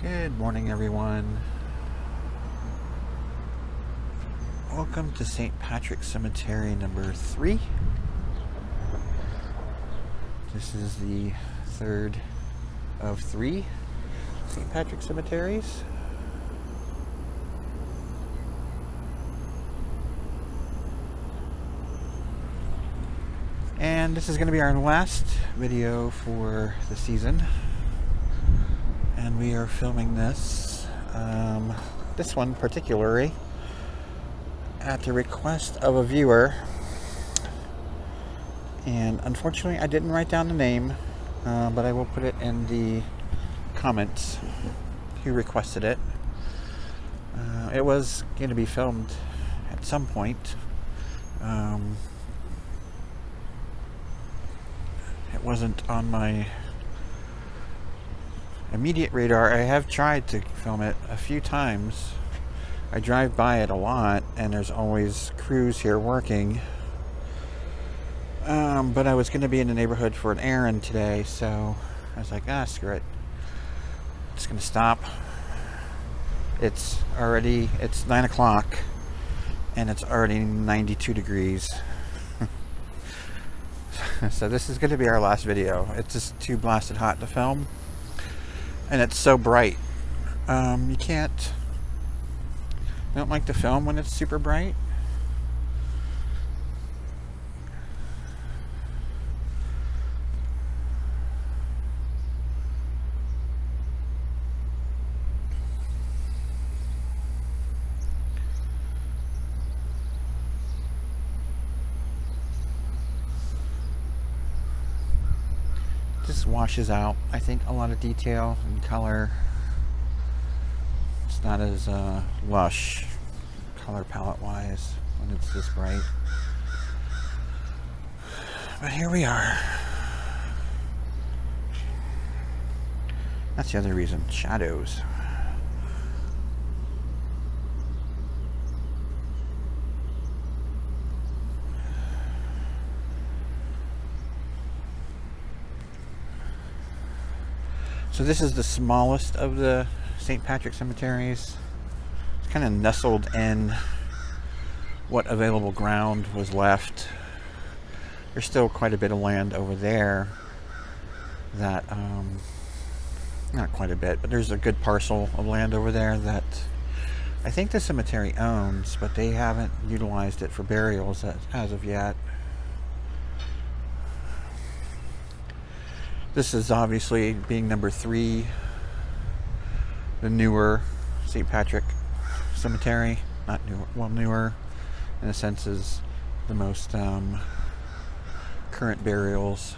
Good morning, everyone. Welcome to St. Patrick's Cemetery number 3. This is the third of 3 St. Patrick's cemeteries. And this is going to be our last video for the season. And we are filming this one particularly at the request of a viewer. And unfortunately I didn't write down the name, but I will put it in the comments who requested it. It was going to be filmed at some point. It wasn't on my immediate radar. I have tried to film it a few times. I drive by it a lot and there's always crews here working. But I was going to be in the neighborhood for an errand today, so I was like, screw it. It's going to stop. It's 9 o'clock and it's already 92 degrees. So this is going to be our last video. It's just too blasted hot to film. And it's so bright. I don't like to film when it's super bright. Just washes out, I think, a lot of detail and color. It's not as lush color palette wise when it's this bright. But here we are. That's the other reason, shadows. So this is the smallest of the St. Patrick cemeteries. It's kind of nestled in what available ground was left. There's still quite a bit of land over there that, not quite a bit, but there's a good parcel of land over there that I think the cemetery owns, but they haven't utilized it for burials as of yet. This is obviously, being number 3, the newer St. Patrick Cemetery. Not newer, well, newer in a sense is the most current burials.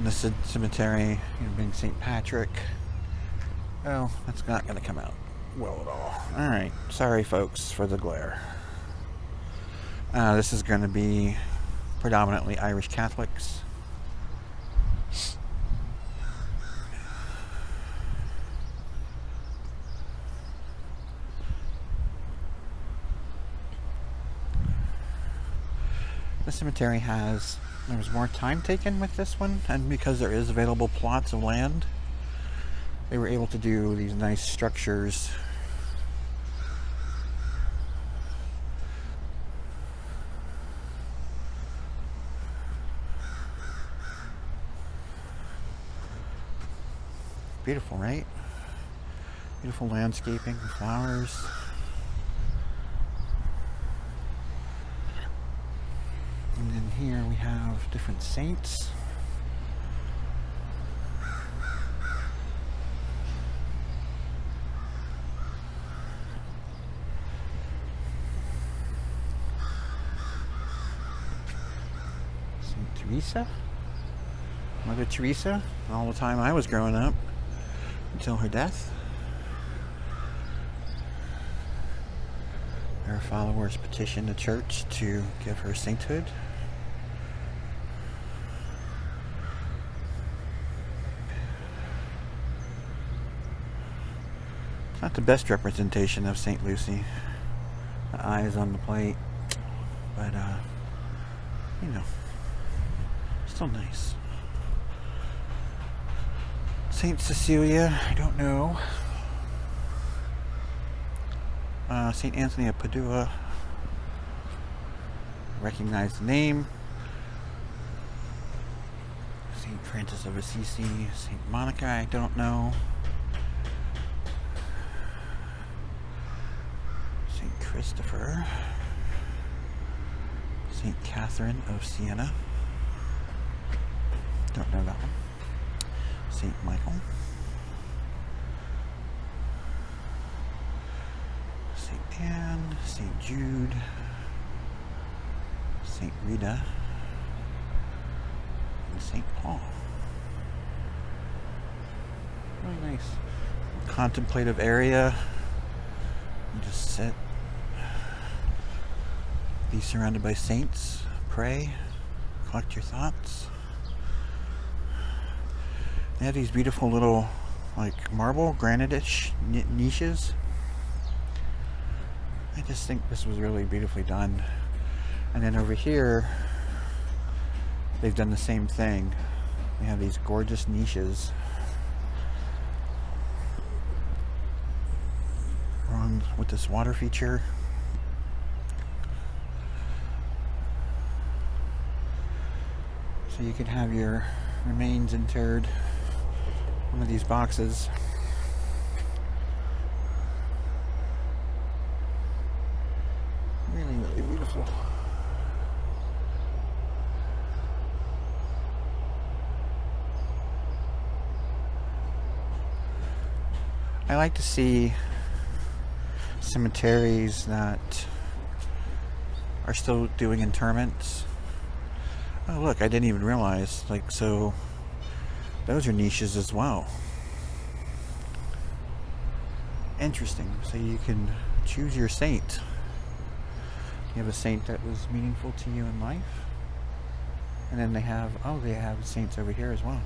The cemetery, being St. Patrick. Oh, that's not going to come out well at all. Alright, sorry folks for the glare. This is going to be predominantly Irish Catholics. The cemetery there was more time taken with this one, and because there is available plots of land, they were able to do these nice structures. Beautiful, right? Beautiful landscaping, flowers. And then here we have different saints. Saint Teresa. Mother Teresa, all the time I was growing up, until her death. Her followers petitioned the church to give her sainthood. It's not the best representation of St. Lucy. The eyes on the plate, but you know, still nice. St. Cecilia, I don't know. St. Anthony of Padua, recognize the name. St. Francis of Assisi, St. Monica, I don't know. St. Christopher, St. Catherine of Siena, don't know that one. St. Michael, St. Anne, St. Jude, St. Rita, and St. Paul. Really nice contemplative area. You just sit, be surrounded by saints, pray, collect your thoughts. They have these beautiful little, like, marble, granite-ish niches. I just think this was really beautifully done. And then over here, they've done the same thing. They have these gorgeous niches. On with this water feature. So you could have your remains interred in one of these boxes. Really, really beautiful. I like to see cemeteries that are still doing interments. Oh look, I didn't even realize, like, so those are niches as well. Interesting. So you can choose your saint. You have a saint that was meaningful to you in life, and then they have saints over here as well.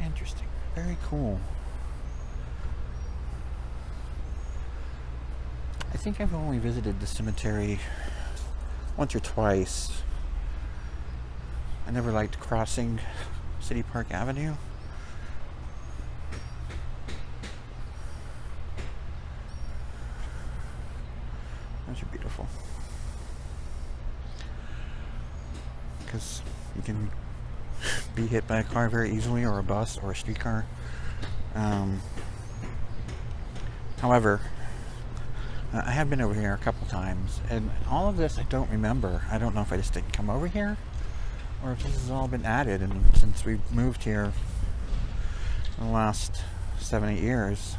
Interesting. Very cool. I think I've only visited the cemetery once or twice. I never liked crossing City Park Avenue. Those are beautiful. Because you can be hit by a car very easily, or a bus, or a streetcar. However, I have been over here a couple times, and all of this I don't remember. I don't know if I just didn't come over here, or if this has all been added, and since we've moved here in the last 7-8 years.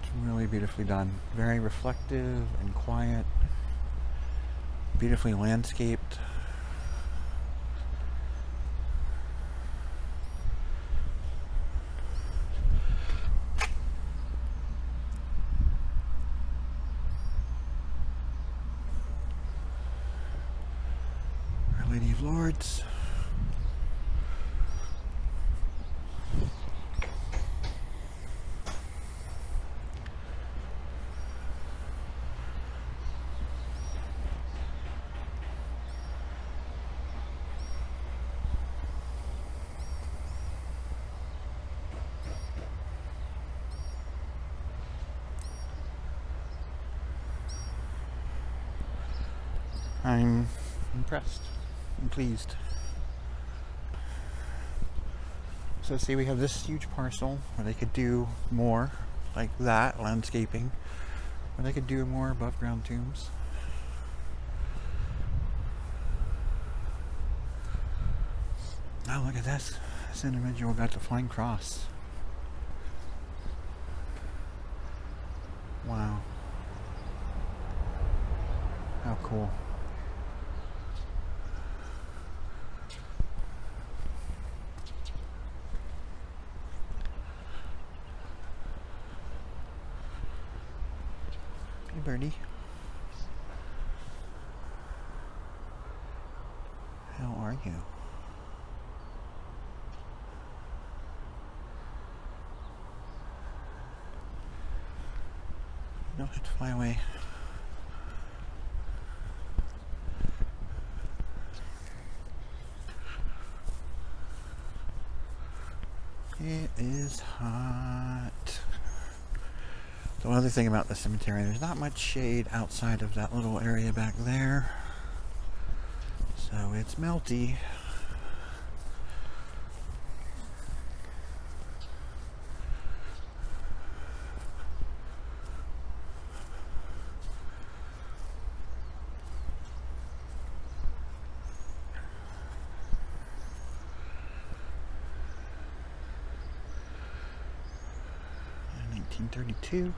It's really beautifully done. Very reflective and quiet. Beautifully landscaped. Our Lady of Lords. I'm impressed and pleased. So see, we have this huge parcel where they could do more like that, landscaping, where they could do more above ground tombs. Oh, look at this. This individual got the flying cross. Wow. How cool. Hey, birdie. How are you? No, just fly away. It is hot. The other thing about the cemetery, there's not much shade outside of that little area back there. So it's melty. In 1932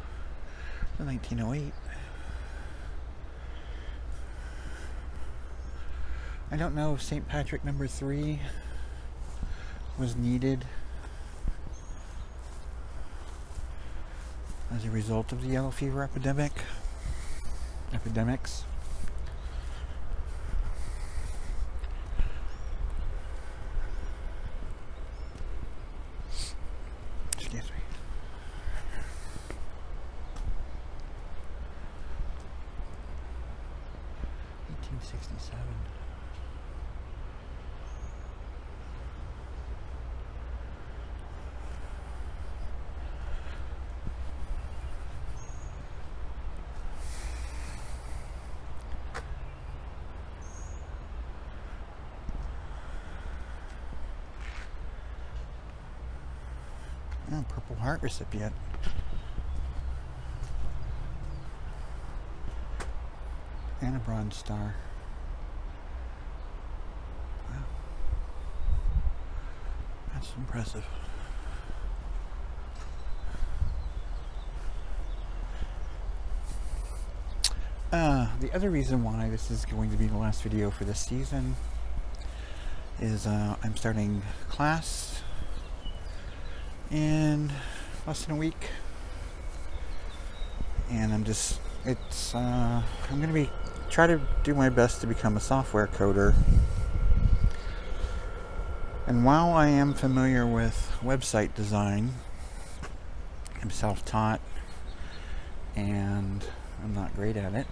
to 1908. I don't know if St. Patrick number 3 was needed as a result of the yellow fever epidemics. Excuse me. '67. Oh, Purple Heart recipient. And a Bronze Star. Wow. That's impressive. The other reason why this is going to be the last video for this season is I'm starting class in less than a week, and I'm gonna try to do my best to become a software coder. And while I am familiar with website design, I'm self-taught and I'm not great at it.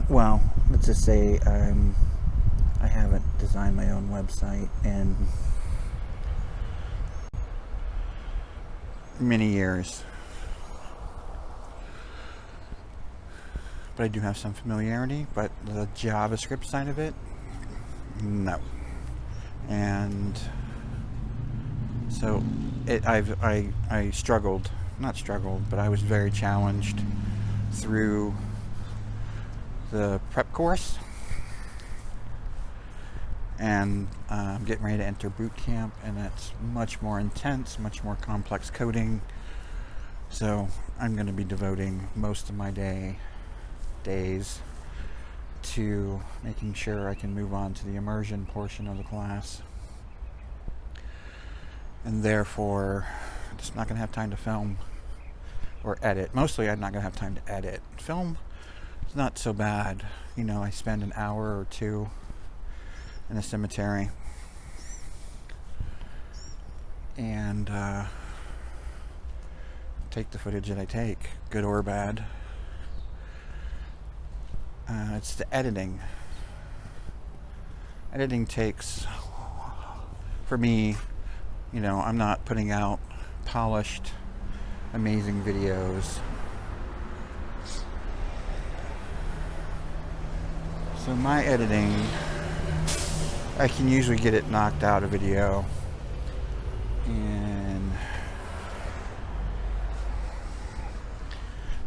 Well, let's just say I haven't designed my own website in many years, but I do have some familiarity. But the JavaScript side of it, no. And so I struggled, not struggled, but I was very challenged through the prep course, and I'm getting ready to enter boot camp, and it's much more intense, much more complex coding. So I'm going to be devoting most of my days to making sure I can move on to the immersion portion of the class, and therefore I'm just not going to have time to film or edit. Mostly I'm not going to have time to edit. Film, it's not so bad. You know, I spend an hour or two in a cemetery and take the footage that I take, good or bad. It's the editing. Editing takes, for me, you know, I'm not putting out polished, amazing videos. So my editing, I can usually get it knocked out a video in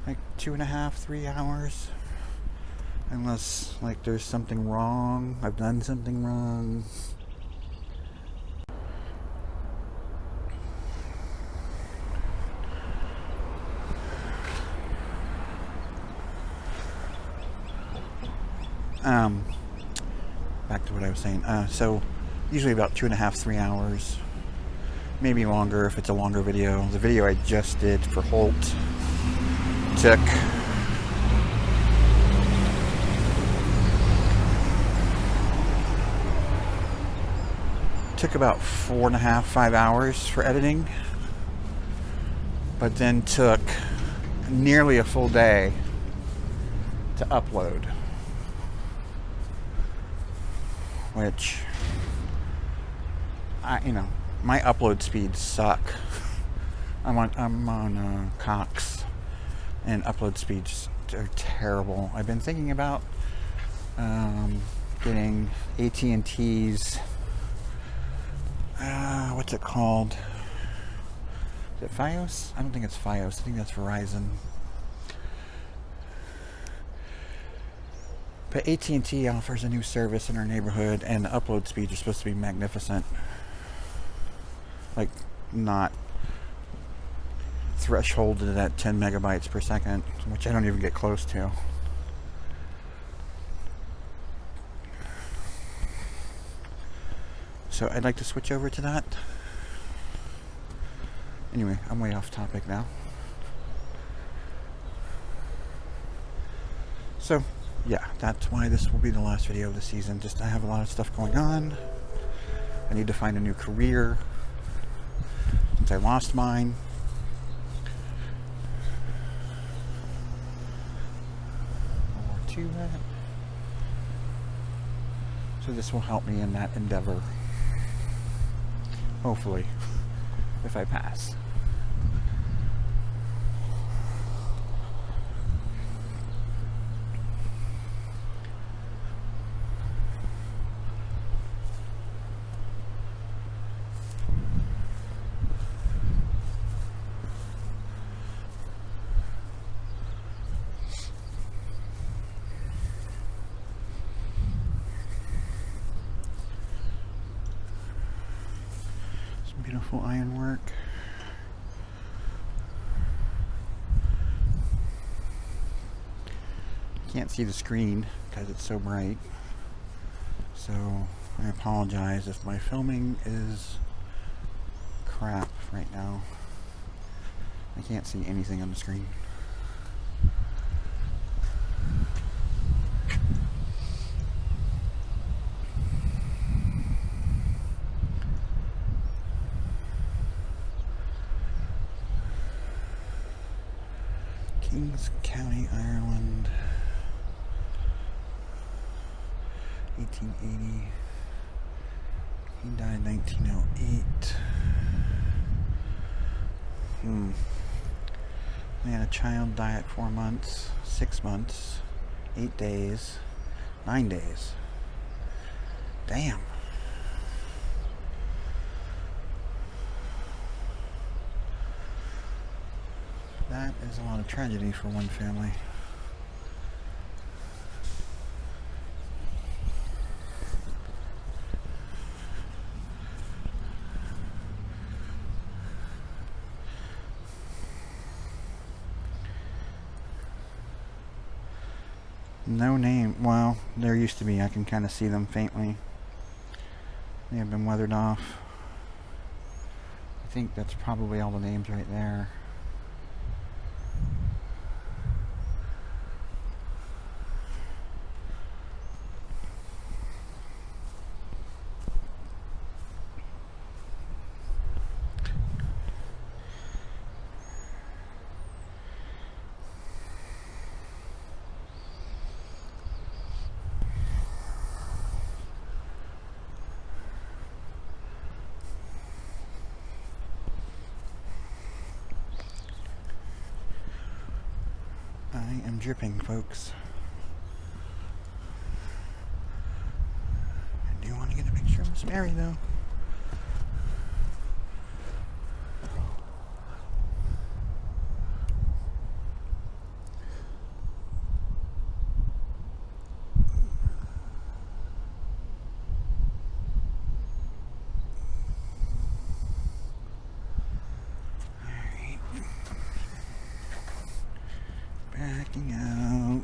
like 2.5, 3 hours. Unless like there's something wrong, I've done something wrong. Back to what I was saying. So usually about 2.5, 3 hours, maybe longer if it's a longer video. The video I just did for Holt took about 4.5, 5 hours for editing, but then took nearly a full day to upload, which my upload speeds suck. I'm on Cox, and upload speeds are terrible. I've been thinking about getting AT&T's what's it called? Is it Fios? I don't think it's Fios. I think that's Verizon. But AT&T offers a new service in our neighborhood, and the upload speeds are supposed to be magnificent. Like, not thresholded at 10 megabytes per second, which I don't even get close to. So I'd like to switch over to that. Anyway, I'm way off topic now. So, yeah, that's why this will be the last video of the season. Just I have a lot of stuff going on. I need to find a new career since I lost mine. So this will help me in that endeavor. Hopefully, if I pass. Beautiful ironwork. Can't see the screen because it's so bright, so I apologize if my filming is crap right now. I can't see anything on the screen. Kings County, Ireland, 1880. He died 1908. They had a child die at 4 months, 6 months, 8 days, 9 days. Damn. That is a lot of tragedy for one family. No name. Well, there used to be. I can kind of see them faintly. They have been weathered off. I think that's probably all the names right there. I am dripping, folks. I do want to get a picture of Miss Mary, though. Backing out.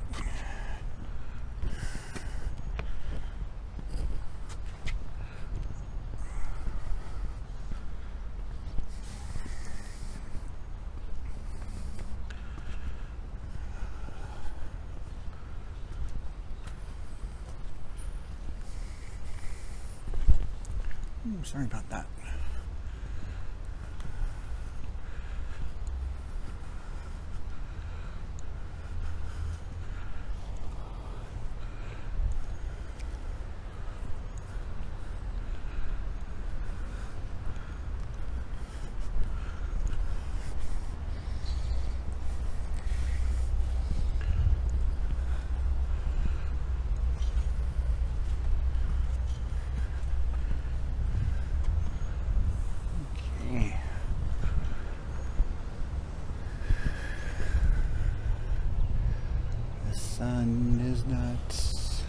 Ooh, sorry about that. Sun is nuts.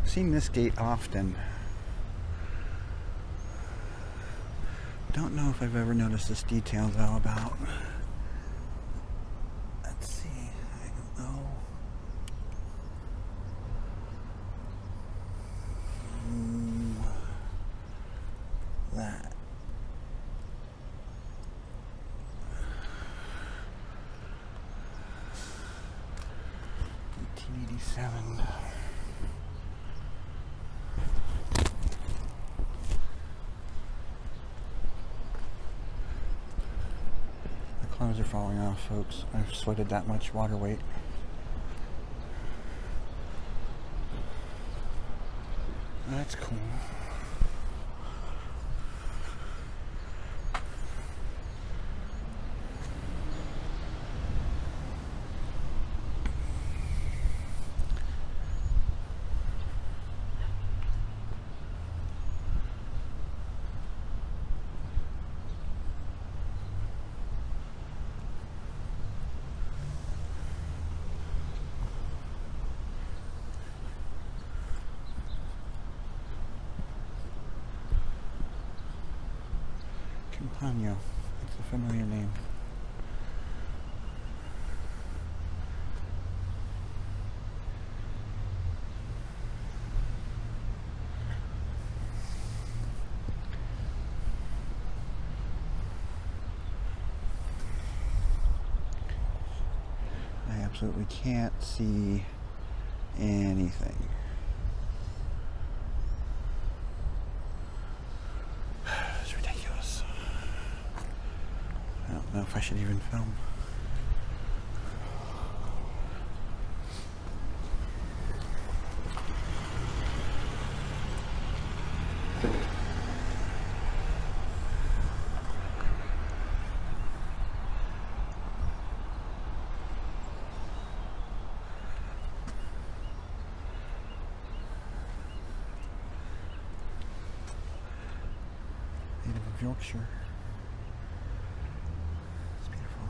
I've seen this gate often. Don't know if I've ever noticed this detail though about. Let's see, I don't know. That. 1887. The clothes are falling off, folks. I've sweated that much water weight. That's cool. Campagno. It's a familiar name. I absolutely can't see anything. It's ridiculous. I don't know if I should even film. Native of Yorkshire. It's beautiful.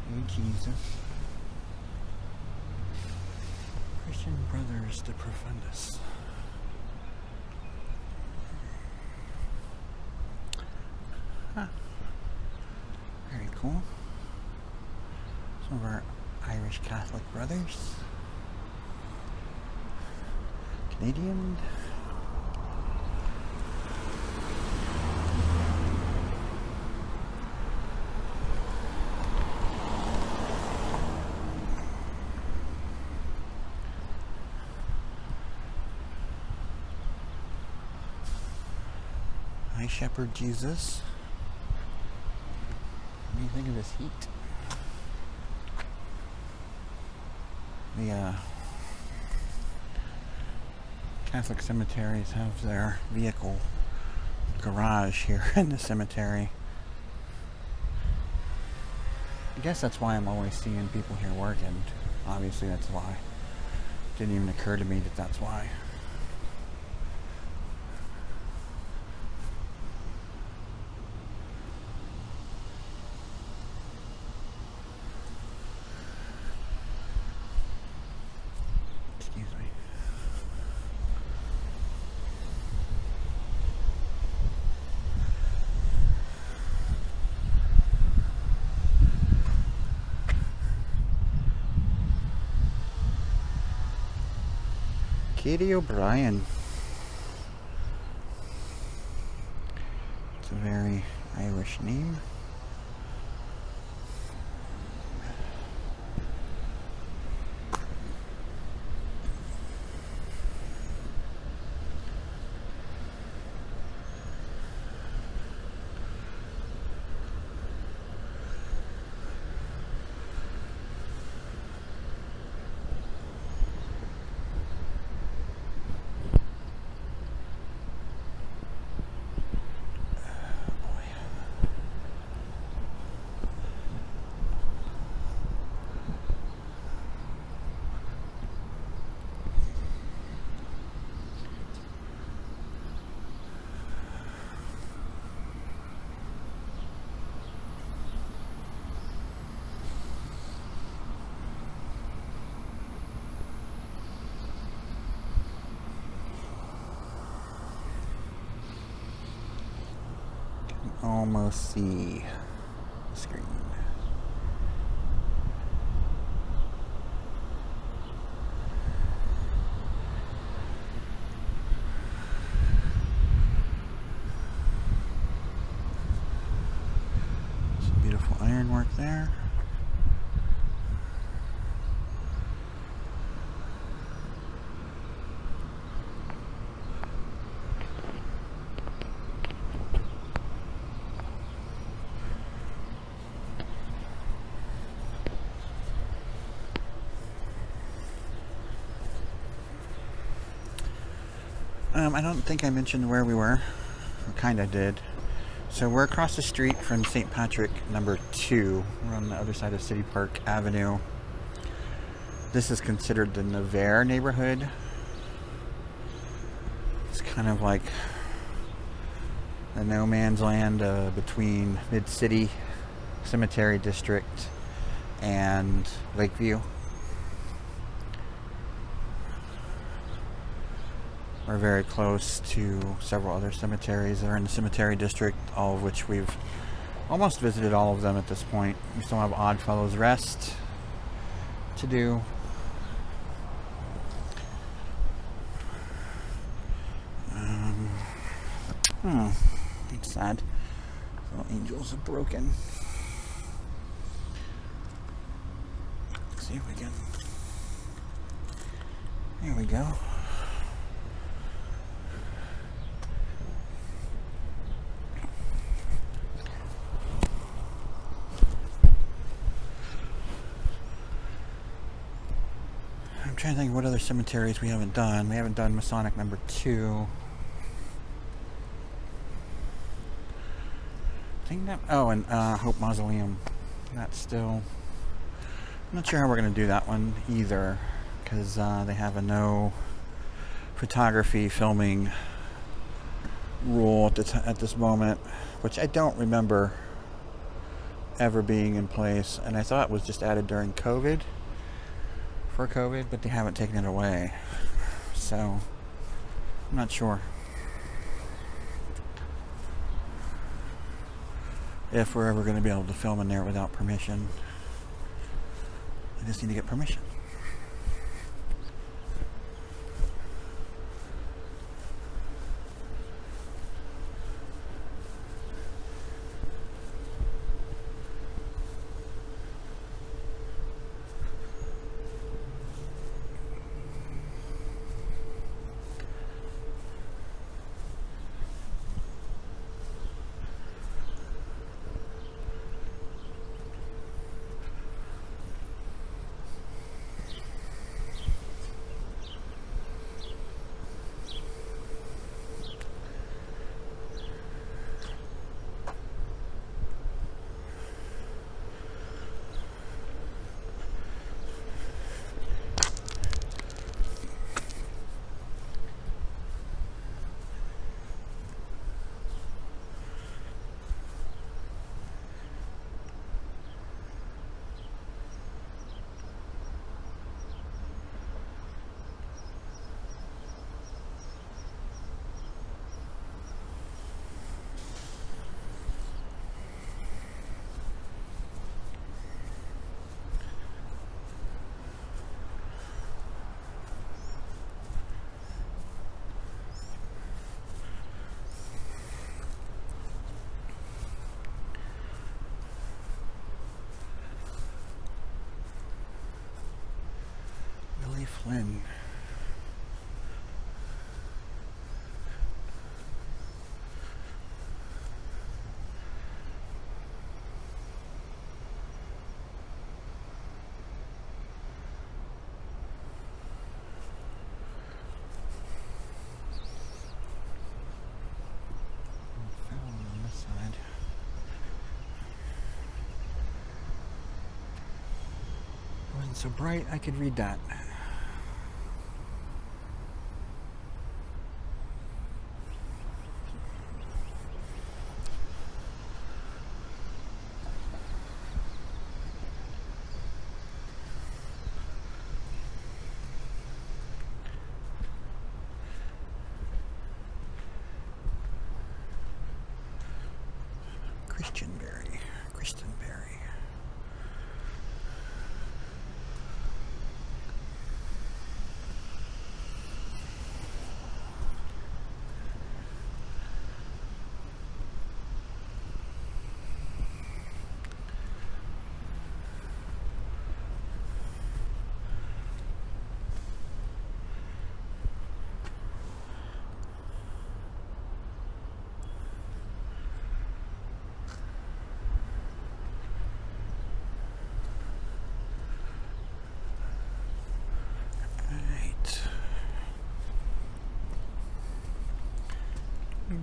Hey Jesus. Christian Brothers de Profundis. Huh. Very cool. Some of our Irish Catholic brothers. Canadian. Hi, Shepherd Jesus. What do you think of this heat? The Catholic cemeteries have their vehicle garage here in the cemetery. I guess that's why I'm always seeing people here working. Obviously that's why. It didn't even occur to me that that's why. Excuse me. Katie O'Brien. It's a very Irish English name. Almost see the screen. Some beautiful ironwork there. I don't think I mentioned where we were. I kind of did. So we're across the street from St. Patrick number 2. We're on the other side of City Park Avenue. This is considered the Nevers neighborhood. It's kind of like the no man's land between Mid-City Cemetery District and Lakeview. We're very close to several other cemeteries that are in the cemetery district, all of which we've almost visited all of them at this point. We still have Oddfellows Rest to do. It's sad. Little angels are broken. Let's see if we can. There we go. I'm trying to think of what other cemeteries we haven't done. We haven't done Masonic number 2. I think that. Oh, and Hope Mausoleum. That's still. I'm not sure how we're going to do that one either, because they have a no photography filming rule at this moment, which I don't remember ever being in place, and I thought was just added during COVID. For COVID, but they haven't taken it away, so I'm not sure if we're ever going to be able to film in there without permission. I just need to get permission. When? On this side. It wasn't so bright I could read that. Christianberry.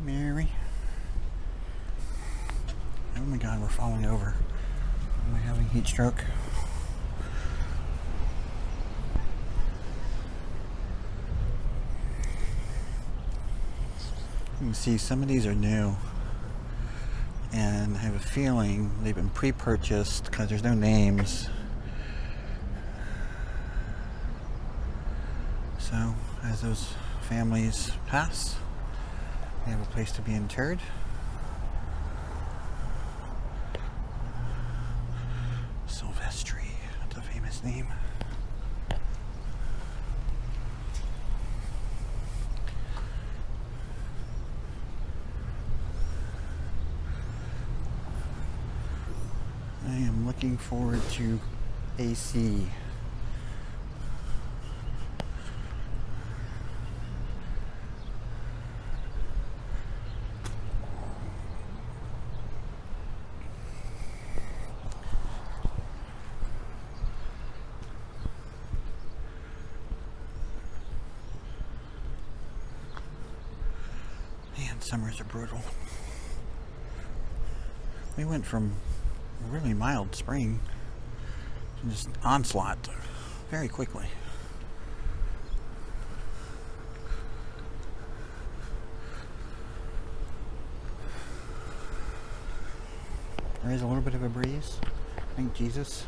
Mary. Oh my God, we're falling over. Am I having heat stroke? You can see some of these are new, and I have a feeling they've been pre-purchased because there's no names. So as those families pass, they have a place to be interred. Silvestri, that's a famous name. I am looking forward to AC. Man, summers are brutal. We went from a really mild spring to just onslaught very quickly. There is a little bit of a breeze. Thank Jesus.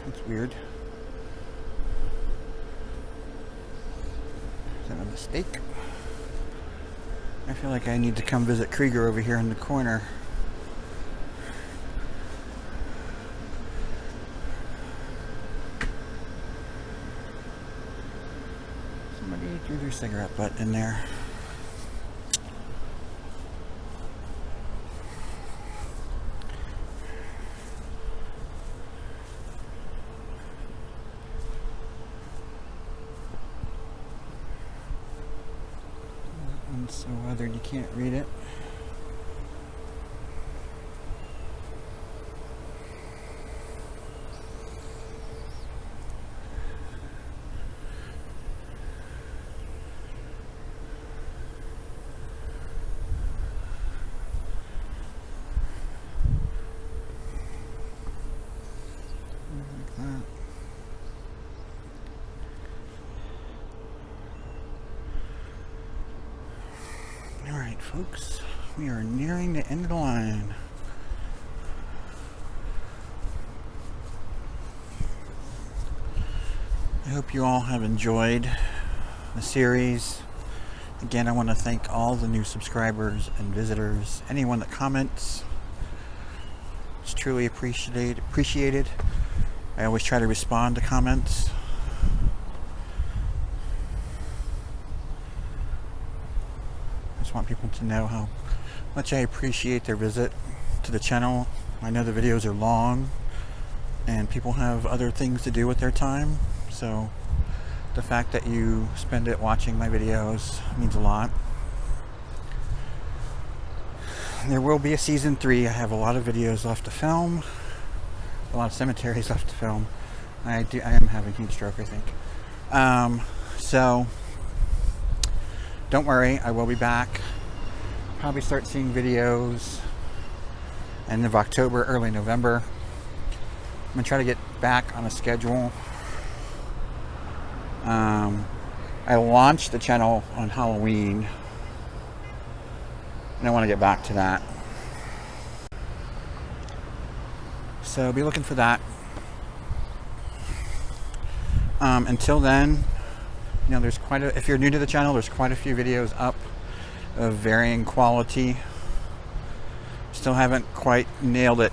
That's weird. Is that a mistake? I feel like I need to come visit Krieger over here in the corner. Somebody threw their cigarette butt in there. So weathered you can't read it. Like that. Alright folks, we are nearing the end of the line. I hope you all have enjoyed the series. Again, I want to thank all the new subscribers and visitors, anyone that comments. It's truly appreciated. I always try to respond to comments. just want people to know how much I appreciate their visit to the channel. I know the videos are long and people have other things to do with their time, so the fact that you spend it watching my videos means a lot. There will be a season 3. I have a lot of videos left to film, a lot of cemeteries left to film. I am having heat stroke, I think. So don't worry, I will be back. Probably start seeing videos end of October, early November. I'm gonna try to get back on a schedule. I launched the channel on Halloween, and I want to get back to that. So be looking for that. Until then, you know, there's quite a, if you're new to the channel, there's quite a few videos up of varying quality. Still haven't quite nailed it.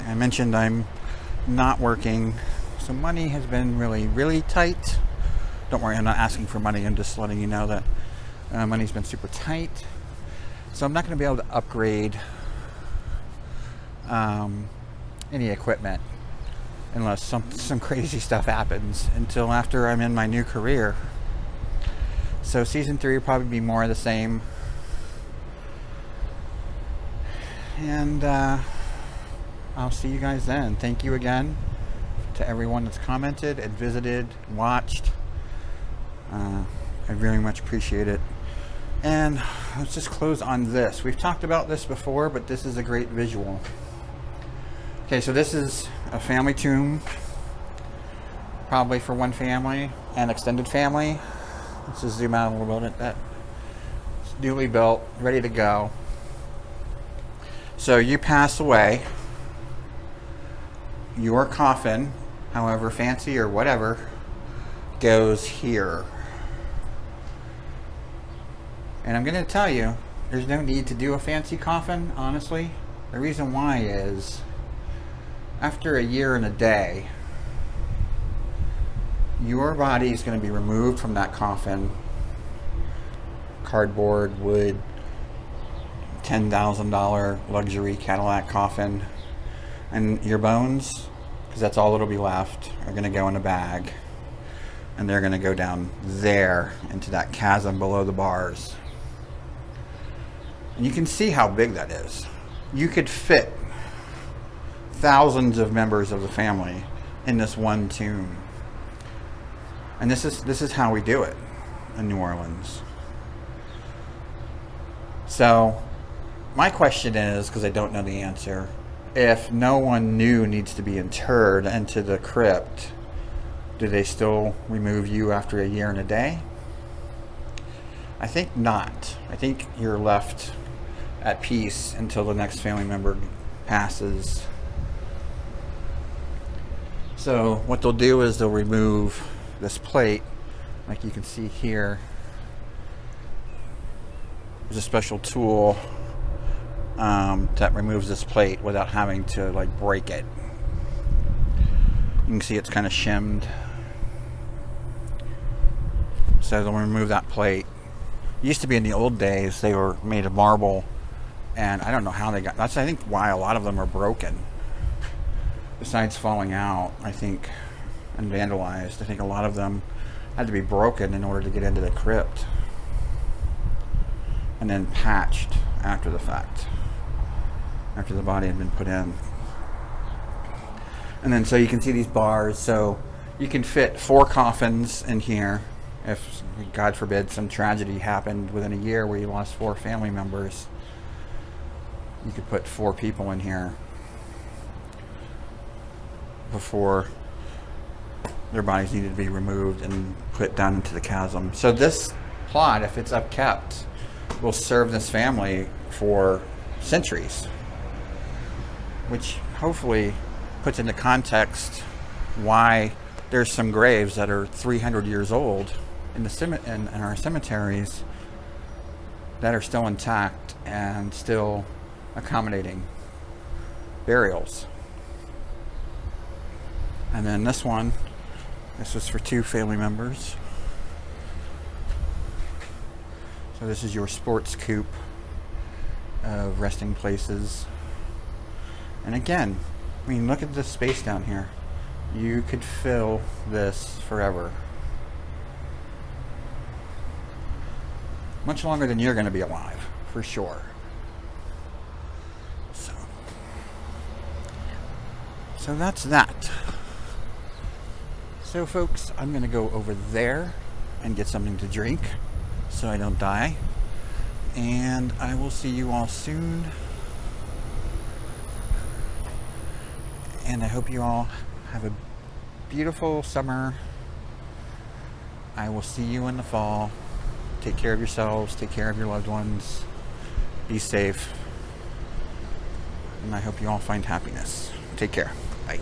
I mentioned I'm not working, so money has been really tight. Don't worry, I'm not asking for money, I'm just letting you know that money's been super tight. So I'm not going to be able to upgrade any equipment unless some crazy stuff happens until after I'm in my new career. So season 3 will probably be more of the same. And I'll see you guys then. Thank you again to everyone that's commented and visited, watched. I very much appreciate it. And let's just close on this. We've talked about this before, but this is a great visual. Okay, so this is a family tomb, probably for one family and extended family. Let's just zoom out a little bit. That's newly built, ready to go. So you pass away, your coffin, however fancy or whatever, goes here. And I'm going to tell you, there's no need to do a fancy coffin, honestly. The reason why is, after a year and a day, your body is going to be removed from that coffin. Cardboard, wood, $10,000 luxury Cadillac coffin. And your bones, because that's all that'll be left, are going to go in a bag. And they're going to go down there into that chasm below the bars. And you can see how big that is. You could fit thousands of members of the family in this one tomb. And this is how we do it in New Orleans. So my question is, because I don't know the answer, if no one new needs to be interred into the crypt, do they still remove you after a year and a day? I think not. I think you're left at peace until the next family member passes. So what they'll do is they'll remove this plate, like you can see here. There's a special tool that removes this plate without having to like break it. You can see it's kind of shimmed. So they'll remove that plate. It used to be in the old days they were made of marble, and I don't know how they got, that's I think why a lot of them are broken. Besides falling out, I think, and vandalized, I think a lot of them had to be broken in order to get into the crypt, and then patched after the fact, after the body had been put in. And then so you can see these bars, so you can fit 4 coffins in here. If, God forbid, some tragedy happened within a year where you lost 4 family members, you could put 4 people in here before their bodies needed to be removed and put down into the chasm. So this plot, if it's upkept, will serve this family for centuries, which hopefully puts into context why there's some graves that are 300 years old in our cemeteries that are still intact and still accommodating burials. And then this one, this was for 2 family members. So this is your sports coop of resting places. And again, I mean, look at this space down here. You could fill this forever. Much longer than you're going to be alive, for sure. So that's that. So folks, I'm going to go over there and get something to drink so I don't die. And I will see you all soon. And I hope you all have a beautiful summer. I will see you in the fall. Take care of yourselves. Take care of your loved ones. Be safe. And I hope you all find happiness. Take care. Bye.